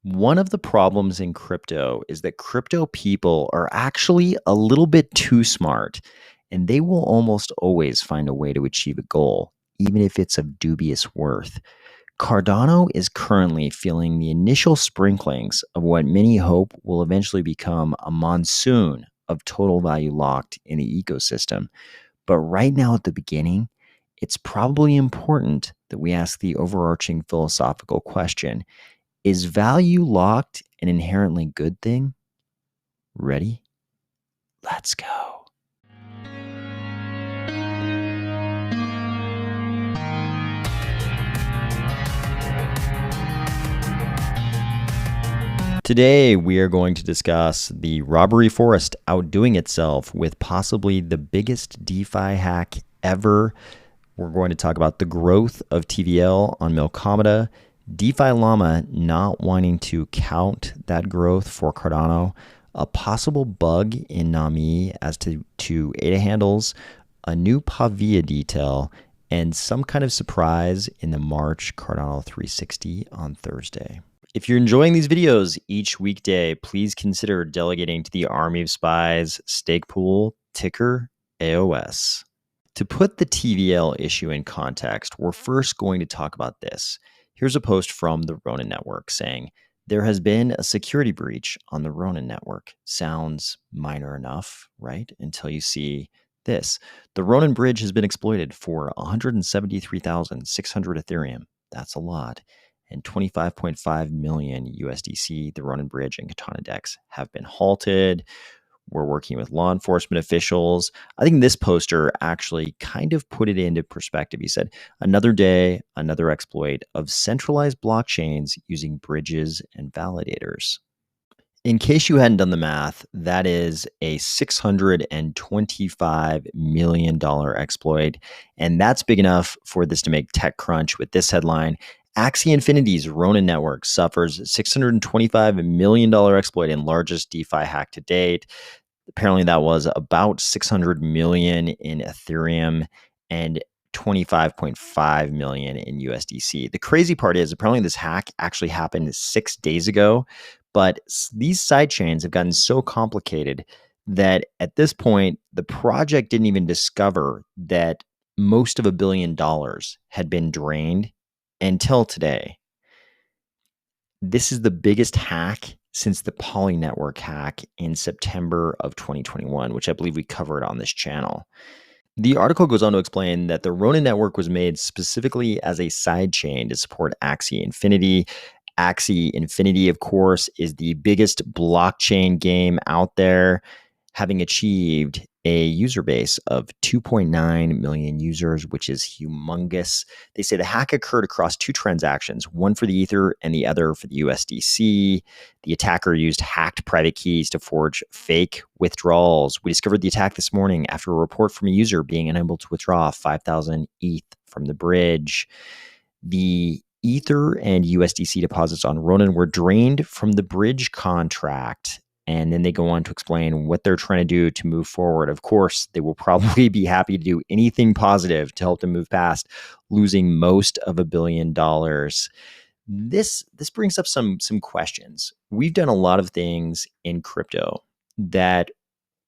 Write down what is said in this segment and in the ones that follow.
One of the problems in crypto is that crypto people are actually a little bit too smart, and they will almost always find a way to achieve a goal, even if it's of dubious worth. Cardano is currently feeling the initial sprinklings of what many hope will eventually become a monsoon of total value locked in the ecosystem. But right now, at the beginning, it's probably important that we ask the overarching philosophical question: is value locked an inherently good thing? Ready? Let's go. Today, we are going to discuss the robbery forest outdoing itself with possibly the biggest DeFi hack ever. We're going to talk about the growth of TVL on Milkomeda, DeFi Llama not wanting to count that growth for Cardano, a possible bug in Nami as to ADA handles, a new Pavia detail, and some kind of surprise in the March Cardano 360 on Thursday. If you're enjoying these videos each weekday, please consider delegating to the Army of Spies stake pool, ticker AOS. To put the TVL issue in context, we're first going to talk about this. Here's a post from the Ronin network saying, there has been a security breach on the Ronin network. Sounds minor enough, right? Until you see this. The Ronin bridge has been exploited for 173,600 Ethereum. That's a lot. And 25.5 million USDC. The Ronin bridge and Katana DEX have been halted. We're working with law enforcement officials. I think this poster actually kind of put it into perspective. He said, another day, another exploit of centralized blockchains using bridges and validators. In case you hadn't done the math, that is a $625 million exploit. And that's big enough for this to make TechCrunch with this headline: Axie Infinity's Ronin network suffers $625 million exploit in largest DeFi hack to date. Apparently that was about 600 million in Ethereum and 25.5 million in USDC. The crazy part is apparently this hack actually happened 6 days ago, but these sidechains have gotten so complicated that at this point, the project didn't even discover that most of $1 billion had been drained until today. This is the biggest hack since the Poly Network hack in September of 2021, which I believe we covered on this channel. The article goes on to explain that the Ronin network was made specifically as a sidechain to support Axie Infinity. Axie Infinity, of course, is the biggest blockchain game out there, having achieved a user base of 2.9 million users, which is humongous. They say the hack occurred across two transactions, one for the Ether and the other for the USDC. The attacker used hacked private keys to forge fake withdrawals. We discovered the attack this morning after a report from a user being unable to withdraw 5,000 ETH from the bridge. The Ether and USDC deposits on Ronin were drained from the bridge contract. And then they go on to explain what they're trying to do to move forward. Of course, they will probably be happy to do anything positive to help them move past losing most of $1 billion. This brings up some questions. We've done a lot of things in crypto that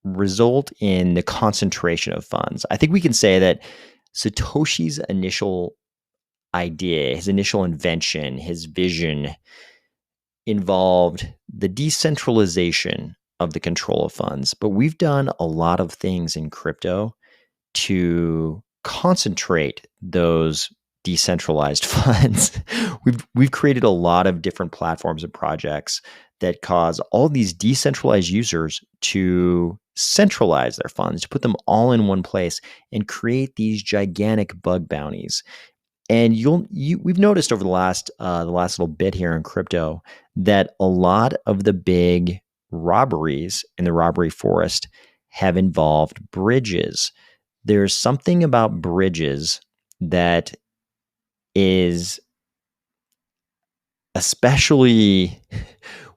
result in the concentration of funds. I think we can say that Satoshi's initial idea, his initial invention, his vision involved the decentralization of the control of funds. But we've done a lot of things in crypto to concentrate those decentralized funds. We've created a lot of different platforms and projects that cause all these decentralized users to centralize their funds, to put them all in one place and create these gigantic bug bounties. And we've noticed over the last little bit here in crypto that a lot of the big robberies in the robbery forest have involved bridges. There's something about bridges that is especially,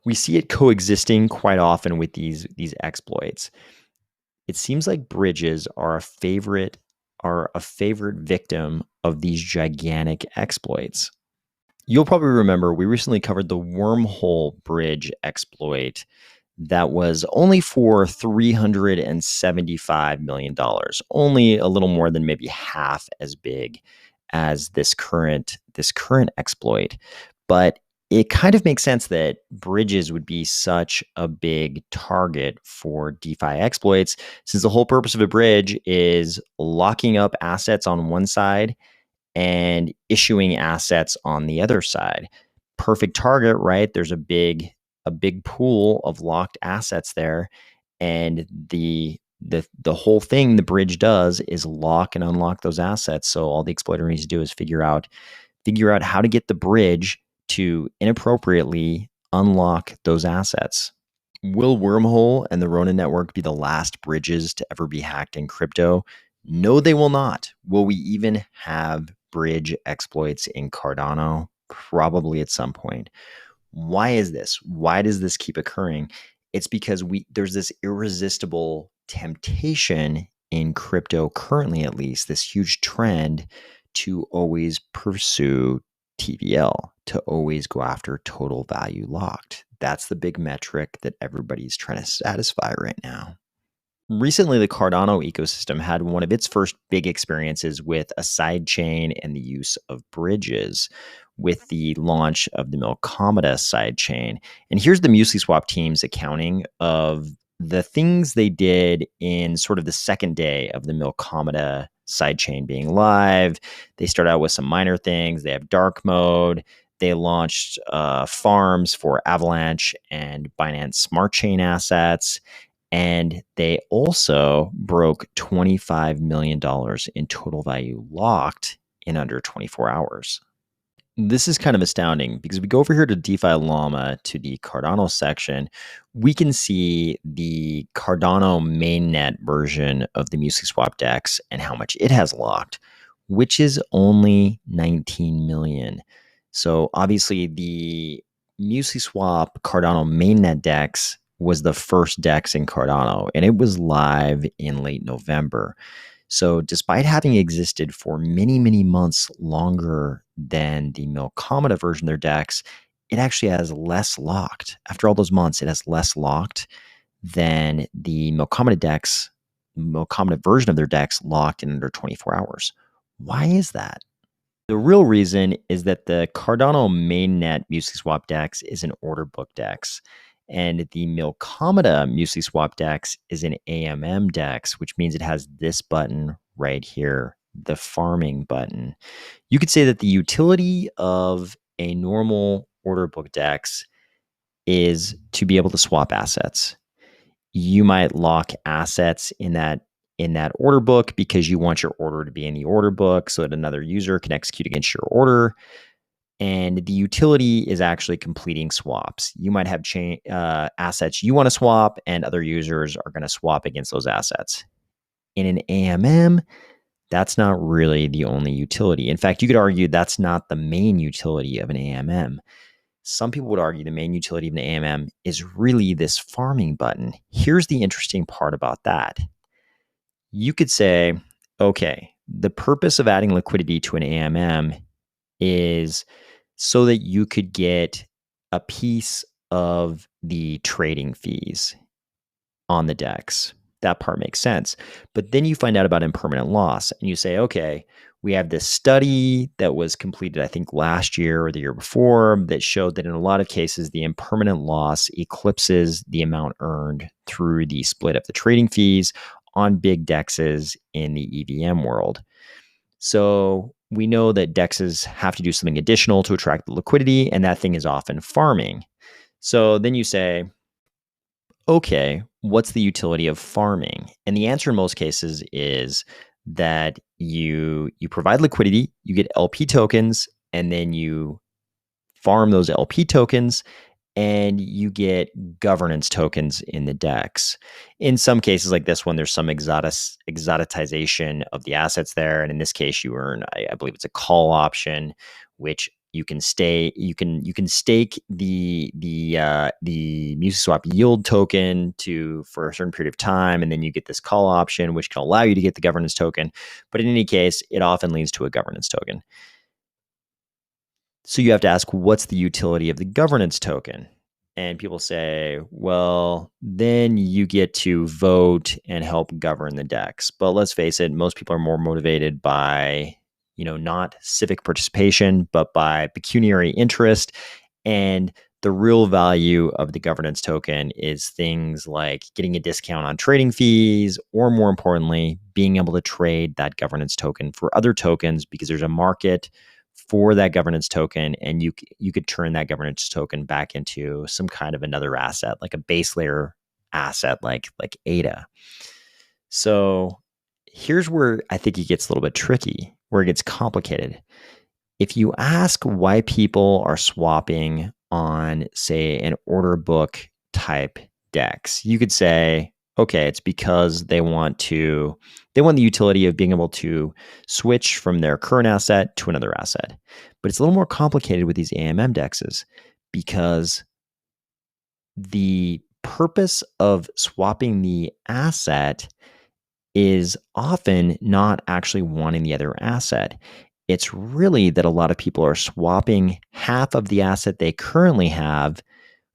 we see it coexisting quite often with these exploits. It seems like bridges are a favorite victim of these gigantic exploits. You'll probably remember we recently covered the wormhole bridge exploit that was only for $375 million, only a little more than maybe half as big as this current exploit. But it kind of makes sense that bridges would be such a big target for DeFi exploits, since the whole purpose of a bridge is locking up assets on one side and issuing assets on the other side. Perfect target, right? There's a big pool of locked assets there, and the whole thing the bridge does is lock and unlock those assets. So all the exploiter needs to do is figure out how to get the bridge to inappropriately unlock those assets. Will Wormhole and the Ronin network be the last bridges to ever be hacked in crypto? No, they will not. Will we even have bridge exploits in Cardano? Probably at some point. Why is this? Why does this keep occurring? It's because there's this irresistible temptation in crypto currently, at least, this huge trend to always pursue TVL, to always go after total value locked. That's the big metric that everybody's trying to satisfy right now. Recently, the Cardano ecosystem had one of its first big experiences with a sidechain and the use of bridges with the launch of the Milkomeda sidechain. And here's the MusliSwap team's accounting of the things they did in sort of the second day of the Milkomeda sidechain being live. They start out with some minor things. They have dark mode. They launched farms for Avalanche and Binance Smart Chain assets. And they also broke $25 million in total value locked in under 24 hours. This is kind of astounding because we go over here to DeFi Llama to the Cardano section. We can see the Cardano mainnet version of the MusliSwap DEX and how much it has locked, which is only 19 million. So obviously the MusliSwap Cardano mainnet DEX was the first DEX in Cardano, and it was live in late November. So despite having existed for many, many months longer than the Milkomeda version of their DEX, it actually has less locked. After all those months, it has less locked than the Milkomeda version of their DEX locked in under 24 hours. Why is that? The real reason is that the Cardano mainnet MusliSwap DEX is an order book DEX, and the Milkomeda MusliSwap DEX is an AMM DEX, which means it has this button right here, the farming button. You could say that the utility of a normal order book DEX is to be able to swap assets. You might lock assets in that order book because you want your order to be in the order book so that another user can execute against your order. And the utility is actually completing swaps. You might have assets you want to swap, and other users are going to swap against those assets. In an AMM, that's not really the only utility. In fact, you could argue that's not the main utility of an AMM. Some people would argue the main utility of an AMM is really this farming button. Here's the interesting part about that. You could say, okay, the purpose of adding liquidity to an AMM is so that you could get a piece of the trading fees on the DEX. That part makes sense. But then you find out about impermanent loss and you say, okay, we have this study that was completed, I think, last year or the year before that showed that in a lot of cases, the impermanent loss eclipses the amount earned through the split of the trading fees on big DEXs in the EVM world. So we know that DEXs have to do something additional to attract the liquidity, and that thing is often farming. So then you say, okay, what's the utility of farming? And the answer in most cases is that you provide liquidity, you get LP tokens, and then you farm those LP tokens and you get governance tokens in the DEX. In some cases like this one, there's some exotization of the assets there. And in this case, you earn, I believe it's a call option, which you can stake the MusliSwap yield token for a certain period of time, and then you get this call option, which can allow you to get the governance token. But in any case, it often leads to a governance token. So you have to ask, what's the utility of the governance token? And people say, well, then you get to vote and help govern the DEX. But let's face it, most people are more motivated by, not civic participation, but by pecuniary interest. And the real value of the governance token is things like getting a discount on trading fees, or more importantly, being able to trade that governance token for other tokens because there's a market for that governance token, and you could turn that governance token back into some kind of another asset, like a base layer asset, like ADA. So here's where I think it gets a little bit tricky, where it gets complicated. If you ask why people are swapping on, say, an order book type DEX, you could say, okay, it's because they want the utility of being able to switch from their current asset to another asset. But it's a little more complicated with these AMM DEXs, because the purpose of swapping the asset is often not actually wanting the other asset. It's really that a lot of people are swapping half of the asset they currently have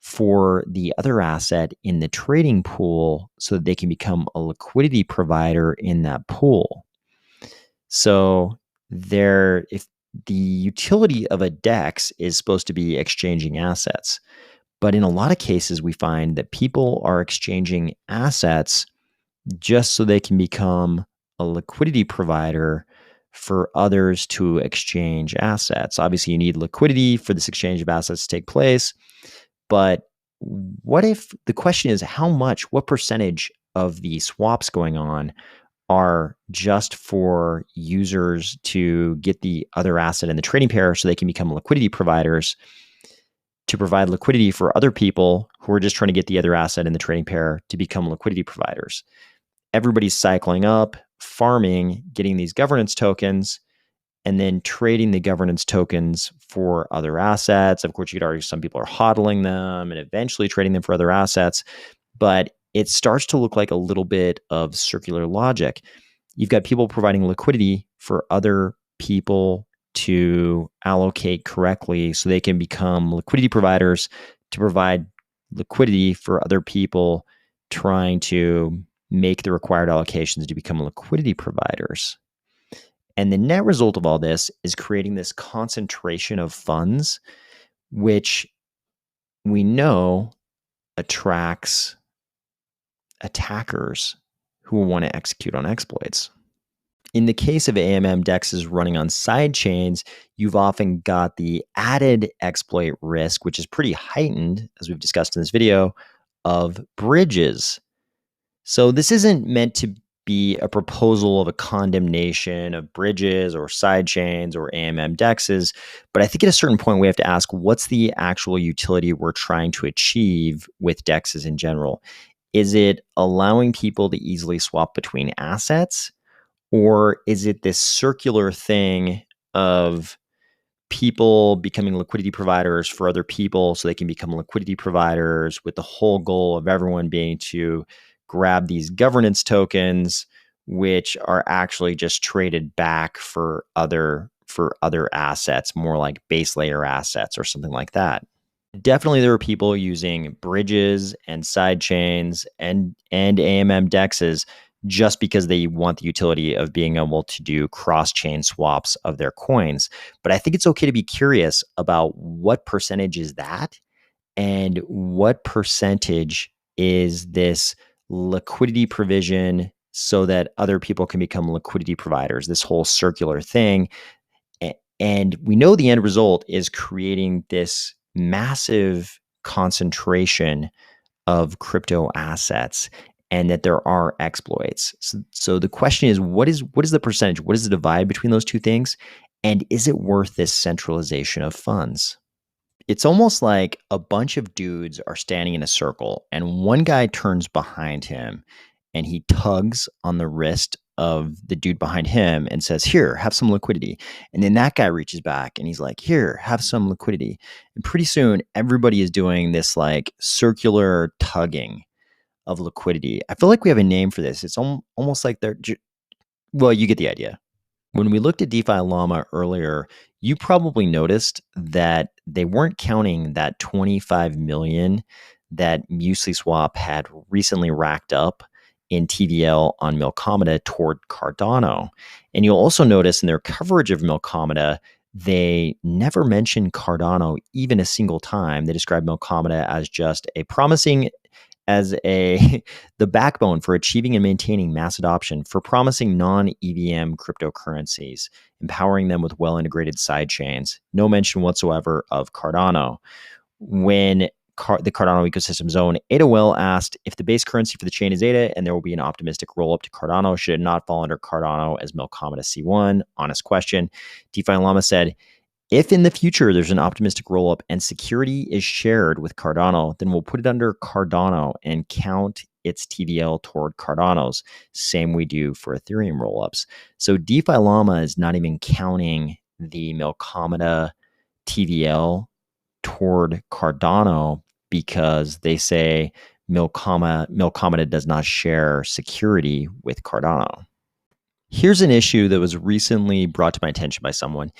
for the other asset in the trading pool so that they can become a liquidity provider in that pool. So if the utility of a DEX is supposed to be exchanging assets, but in a lot of cases we find that people are exchanging assets just so they can become a liquidity provider for others to exchange assets. Obviously, you need liquidity for this exchange of assets to take place. But what if the question is what percentage of the swaps going on are just for users to get the other asset in the trading pair so they can become liquidity providers to provide liquidity for other people who are just trying to get the other asset in the trading pair to become liquidity providers? Everybody's cycling up, farming, getting these governance tokens, and then trading the governance tokens for other assets. Of course, you could argue some people are hodling them and eventually trading them for other assets, but it starts to look like a little bit of circular logic. You've got people providing liquidity for other people to allocate correctly so they can become liquidity providers to provide liquidity for other people trying to make the required allocations to become liquidity providers. And the net result of all this is creating this concentration of funds, which we know attracts attackers who will want to execute on exploits. In the case of AMM DEXs running on side chains, you've often got the added exploit risk, which is pretty heightened, as we've discussed in this video, of bridges. So this isn't meant to be a proposal of a condemnation of bridges or side chains or AMM DEXs, but I think at a certain point we have to ask, what's the actual utility we're trying to achieve with DEXs in general? Is it allowing people to easily swap between assets? Or is it this circular thing of people becoming liquidity providers for other people so they can become liquidity providers, with the whole goal of everyone being to grab these governance tokens, which are actually just traded back for other assets, more like base layer assets or something like that? Definitely there are people using bridges and side chains and AMM DEXs just because they want the utility of being able to do cross-chain swaps of their coins. But I think it's okay to be curious about what percentage is that, and what percentage is this liquidity provision so that other people can become liquidity providers, this whole circular thing. And we know the end result is creating this massive concentration of crypto assets, and that there are exploits. So the question is, what is the percentage? What is the divide between those two things? And is it worth this centralization of funds? It's almost like a bunch of dudes are standing in a circle, and one guy turns behind him and he tugs on the wrist of the dude behind him and says, "Here, have some liquidity." And then that guy reaches back and he's like, "Here, have some liquidity." And pretty soon everybody is doing this like circular tugging of liquidity. I feel like we have a name for this. It's almost like well, you get the idea. When we looked at DeFi Llama earlier, you probably noticed that they weren't counting that 25 million that MuesliSwap had recently racked up in TVL on Milkomeda toward Cardano. And you'll also notice in their coverage of Milkomeda, they never mentioned Cardano even a single time. They described Milkomeda as just a promising as a the backbone for achieving and maintaining mass adoption for promising non-EVM cryptocurrencies, empowering them with well-integrated sidechains. No mention whatsoever of Cardano. When the Cardano ecosystem zone, AdaWell asked if the base currency for the chain is ADA and there will be an optimistic roll-up to Cardano, should it not fall under Cardano as Milkomeda C1? Honest question. DeFi Llama said, if in the future there's an optimistic rollup and security is shared with Cardano, then we'll put it under Cardano and count its TVL toward Cardano's. Same we do for Ethereum rollups. So DeFi Llama is not even counting the Milkomeda TVL toward Cardano because they say Milkomeda does not share security with Cardano. Here's an issue that was recently brought to my attention by someone.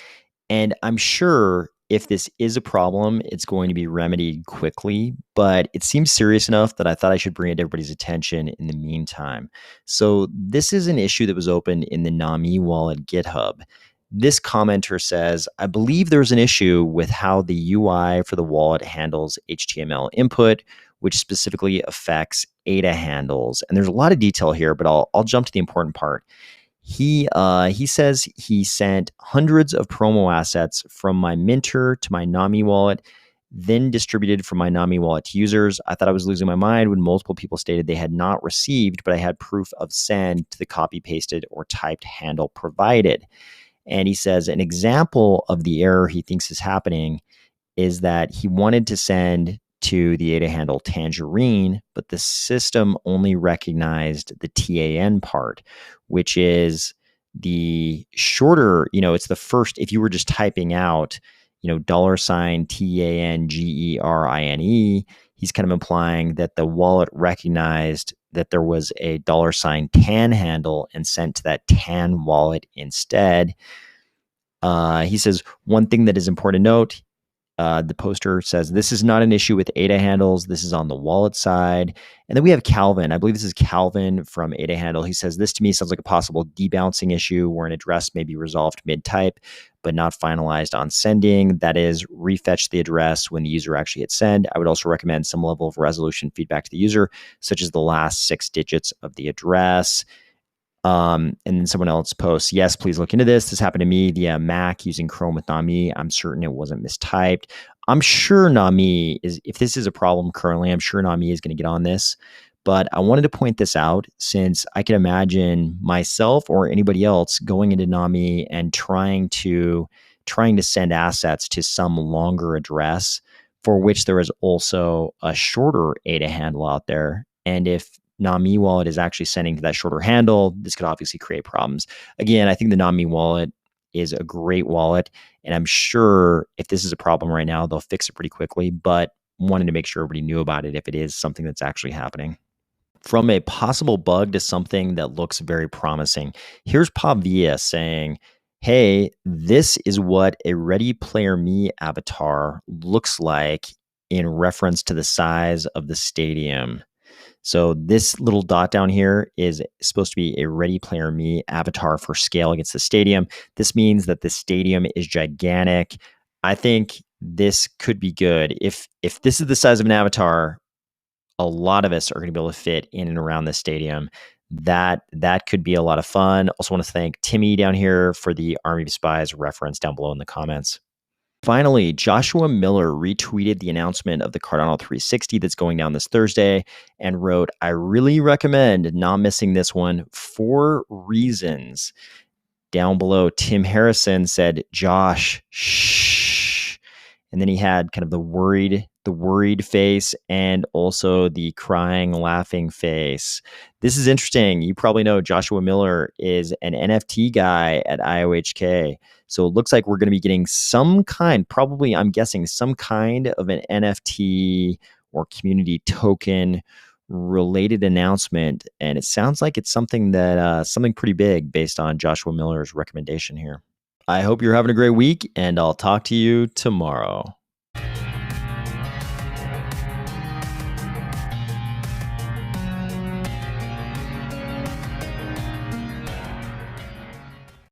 And I'm sure if this is a problem, it's going to be remedied quickly, but it seems serious enough that I thought I should bring it to everybody's attention in the meantime. So this is an issue that was opened in the Nami wallet GitHub. This commenter says, I believe there's an issue with how the UI for the wallet handles HTML input, which specifically affects ADA handles. And there's a lot of detail here, but I'll jump to the important part. He says he sent hundreds of promo assets from my Minter to my Nami wallet, then distributed from my Nami wallet to users. I thought I was losing my mind when multiple people stated they had not received, but I had proof of send to the copy pasted or typed handle provided. And he says an example of the error he thinks is happening is that he wanted to send to the ADA handle Tangerine, but the system only recognized the TAN part, which is the shorter, it's the first, if you were just typing out, $TANGERINE, he's kind of implying that the wallet recognized that there was a $TAN handle and sent to that TAN wallet instead. He says, one thing that is important to note, the poster says, this is not an issue with ADA handles. This is on the wallet side. And then we have Calvin. I believe this is Calvin from ADA handle. He says, this to me sounds like a possible debouncing issue where an address may be resolved mid-type, but not finalized on sending. That is, refetch the address when the user actually hits send. I would also recommend some level of resolution feedback to the user, such as the last 6 digits of the address. And then someone else posts, yes, please look into this. This happened to me via Mac using Chrome with Nami. I'm certain it wasn't mistyped. I'm sure Nami is, if this is a problem currently, I'm sure Nami is going to get on this. But I wanted to point this out since I can imagine myself or anybody else going into Nami and trying to send assets to some longer address for which there is also a shorter ADA handle out there. And if Nami wallet is actually sending to that shorter handle, this could obviously create problems. Again, I think the Nami wallet is a great wallet, and I'm sure if this is a problem right now, they'll fix it pretty quickly, but wanted to make sure everybody knew about it if it is something that's actually happening. From a possible bug to something that looks very promising, here's Pavia saying, hey, this is what a Ready Player Me avatar looks like in reference to the size of the stadium. So this little dot down here is supposed to be a Ready Player Me avatar for scale against the stadium. This means that the stadium is gigantic. I think this could be good. If this is the size of an avatar, a lot of us are going to be able to fit in and around the stadium. That could be a lot of fun. Also want to thank Timmy down here for the Army of Spies reference down below in the comments. Finally, Joshua Miller retweeted the announcement of the Cardano 360 that's going down this Thursday and wrote, I really recommend not missing this one for reasons. Down below, Tim Harrison said, Josh, shh. And then he had kind of the worried face and also the crying, laughing face. This is interesting. You probably know Joshua Miller is an NFT guy at IOHK. So it looks like we're going to be getting some kind, probably, I'm guessing, some kind of an NFT or community token related announcement, and it sounds like it's something that something pretty big based on Joshua Miller's recommendation here. I hope you're having a great week, and I'll talk to you tomorrow.